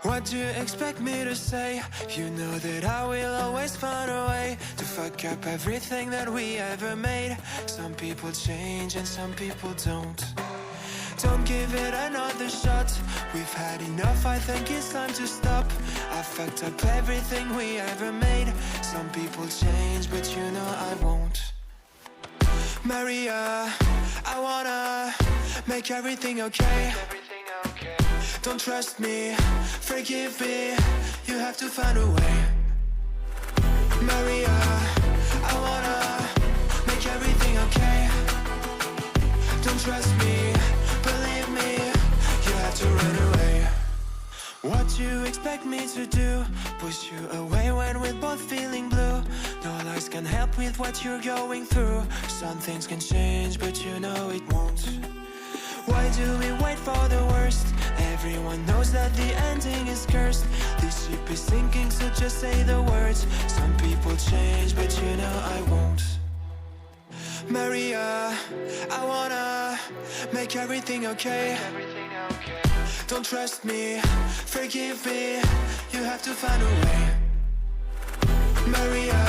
What do you expect me to say? You know that I will always find a way to fuck up everything that we ever made. Some people change and some people don't. Don't give it another shot. We've had enough, I think it's time to stop. I fucked up everything we ever made. Some people change, but you know I won't. Maria, I wanna make everything okay. Don't trust me, forgive me, you have to find a way. Maria, I wanna make everything okay. Don't trust me, believe me, you have to run away. What you expect me to do? Push you away when we're both feeling blue. No lies can help with what you're going through. Some things can change, but you know it won't. Why do we wait for the worst? Everyone knows that the ending is cursed. This ship is sinking, so just say the words. Some people change, but you know I won't. Maria, I wanna make everything okay. Don't trust me, forgive me, you have to find a way. Maria,